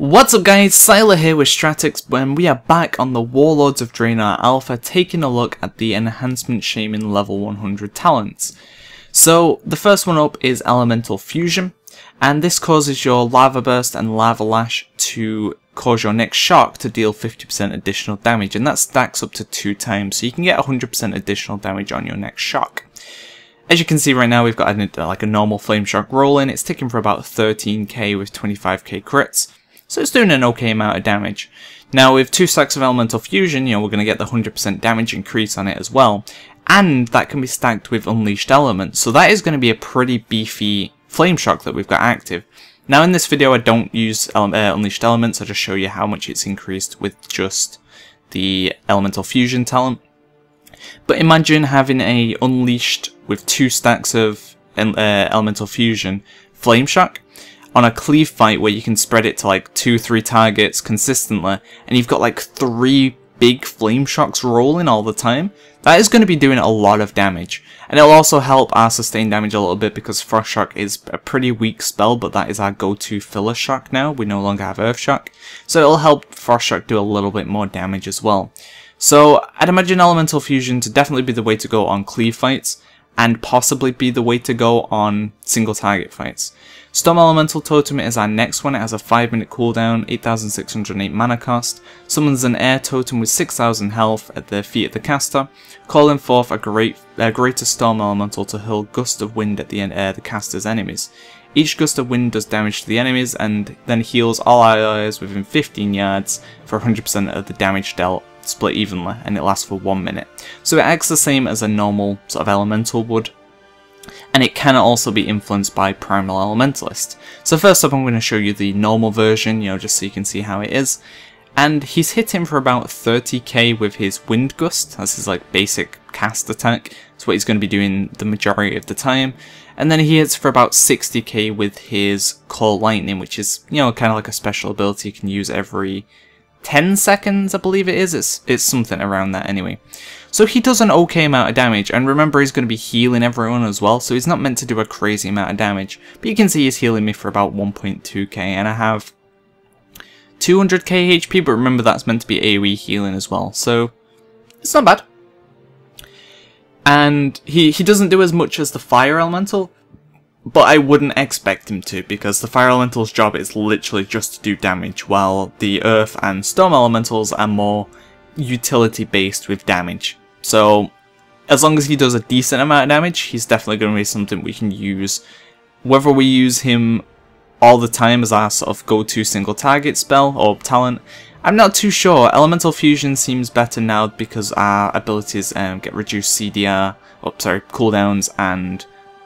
What's up guys, Syiler here with WoD.stratics when we are back on the Warlords of Draenor Alpha taking a look at the Enhancement Shaman level 100 talents. So the first one up is Elemental Fusion, and this causes your Lava Burst and Lava Lash to cause your next shock to deal 50% additional damage, and that stacks up to 2 times, so you can get 100% additional damage on your next shock. As you can see right now, we've got a normal Flame Shock rolling. It's ticking for about 13k with 25k crits. So it's doing an okay amount of damage. Now with 2 stacks of Elemental Fusion, we're going to get the 100% damage increase on it as well. And that can be stacked with Unleashed Elements. So that is going to be a pretty beefy Flame Shock that we've got active. Now in this video I don't use Unleashed Elements, I just show you how much it's increased with just the Elemental Fusion talent. But imagine having a Unleashed with 2 stacks of Elemental Fusion Flame Shock on a cleave fight where you can spread it to like 2-3 targets consistently, and you've got like 3 big flame shocks rolling all the time. That is going to be doing a lot of damage, and it'll also help our sustain damage a little bit because Frost Shock is a pretty weak spell, but that is our go-to filler shock now. We no longer have Earth Shock, so it'll help Frost Shock do a little bit more damage as well. So I'd imagine Elemental Fusion to definitely be the way to go on cleave fights, and possibly be the way to go on single target fights. Storm Elemental Totem is our next one. It has a 5-minute cooldown, 8608 mana cost, summons an air totem with 6000 health at the feet of the caster, calling forth a greater Storm Elemental to hurl Gust of Wind at the caster's enemies. Each Gust of Wind does damage to the enemies and then heals all allies within 15 yards for 100% of the damage dealt, split evenly, and it lasts for 1 minute. So it acts the same as a normal sort of elemental would, and it can also be influenced by Primal Elementalist. So first up I'm going to show you the normal version, just so you can see how it is. And he's hitting for about 30k with his Wind Gust. That's his basic cast attack. That's what he's going to be doing the majority of the time. And then he hits for about 60k with his Core Lightning, which is, kind of like a special ability you can use every 10 seconds, I believe it is. It's something around that anyway. So he does an okay amount of damage, and remember he's going to be healing everyone as well, so he's not meant to do a crazy amount of damage. But you can see he's healing me for about 1.2k, and I have 200k HP, but remember that's meant to be AoE healing as well, so it's not bad. And he doesn't do as much as the Fire Elemental, but I wouldn't expect him to, because the Fire Elemental's job is literally just to do damage, while the Earth and Storm Elementals are more utility based with damage. So as long as he does a decent amount of damage, he's definitely going to be something we can use. Whether we use him all the time as our sort of go-to single target spell or talent, I'm not too sure. Elemental Fusion seems better now because our abilities get reduced cooldowns and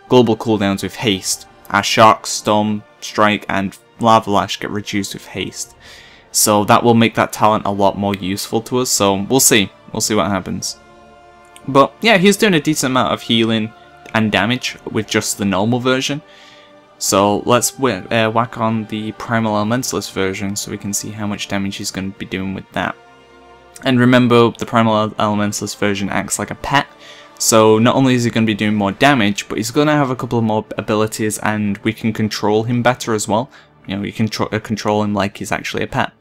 global cooldowns with haste. Our Shock, Storm, Strike and Lava Lash get reduced with haste. So that will make that talent a lot more useful to us, so we'll see. We'll see what happens. But yeah, he's doing a decent amount of healing and damage with just the normal version. So let's whack on the Primal Elementalist version so we can see how much damage he's going to be doing with that. And remember, the Primal Elementalist version acts like a pet. So not only is he going to be doing more damage, but he's going to have a couple of more abilities and we can control him better as well. You can control him like he's actually a pet.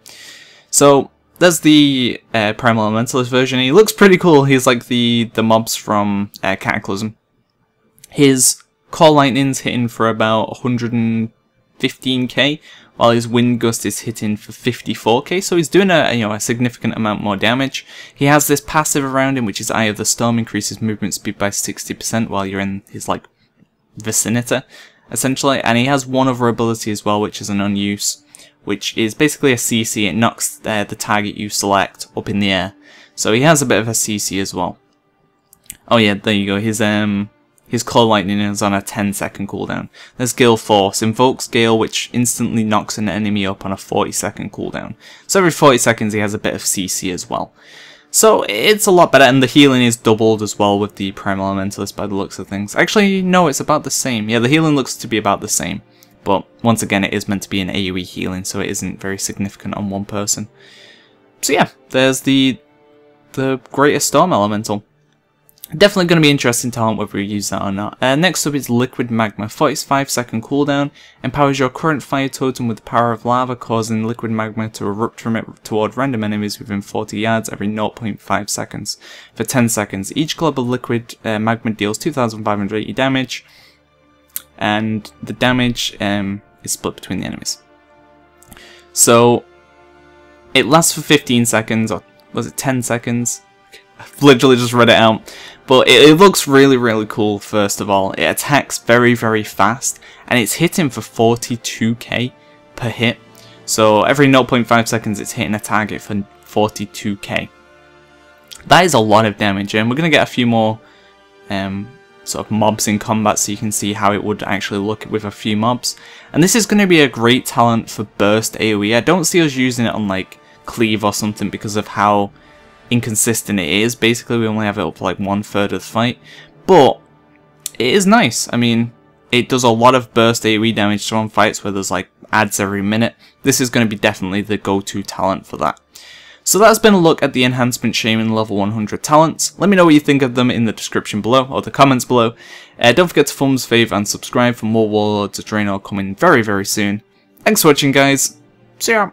So there's the Primal Elementalist version. He looks pretty cool. He's like the mobs from Cataclysm. His Core Lightning's hitting for about 115k, while his Wind Gust is hitting for 54k. So he's doing a significant amount more damage. He has this passive around him, which is Eye of the Storm, increases movement speed by 60% while you're in his vicinity, essentially. And he has one other ability as well, which is an unuse, which is basically a CC. It knocks the target you select up in the air. So he has a bit of a CC as well. Oh yeah, there you go. His Core Lightning is on a 10-second cooldown. There's Gale Force. Invokes Gale, which instantly knocks an enemy up on a 40-second cooldown. So every 40 seconds he has a bit of CC as well. So it's a lot better, and the healing is doubled as well with the Primal Elementalist by the looks of things. Actually, no, it's about the same. Yeah, the healing looks to be about the same. But once again, it is meant to be an AoE healing, so it isn't very significant on one person. So yeah, there's the Greater Storm Elemental. Definitely going to be interesting talent whether we use that or not. Next up is Liquid Magma. 45-second cooldown. Empowers your current fire totem with the power of lava, causing liquid magma to erupt from it toward random enemies within 40 yards every 0.5 seconds. For 10 seconds. Each glob of liquid magma deals 2,580 damage. And the damage is split between the enemies. So, it lasts for 15 seconds, or was it 10 seconds? I've literally just read it out. But it looks really, really cool, first of all. It attacks very, very fast, and it's hitting for 42k per hit. So every 0.5 seconds it's hitting a target for 42k. That is a lot of damage, and we're going to get a few more sort of mobs in combat so you can see how it would actually look with a few mobs. And this is going to be a great talent for burst AoE. I don't see us using it on like cleave or something because of how inconsistent it is. Basically we only have it up for like 1/3 of the fight, but it is nice. I mean, it does a lot of burst AoE damage to on fights where there's like adds every minute. This is going to be definitely the go-to talent for that. So that's been a look at the Enhancement Shaman level 100 talents. Let me know what you think of them in the description below, or the comments below. Don't forget to thumbs, fave and subscribe for more Warlords of Draenor coming very, very soon. Thanks for watching, guys. See ya!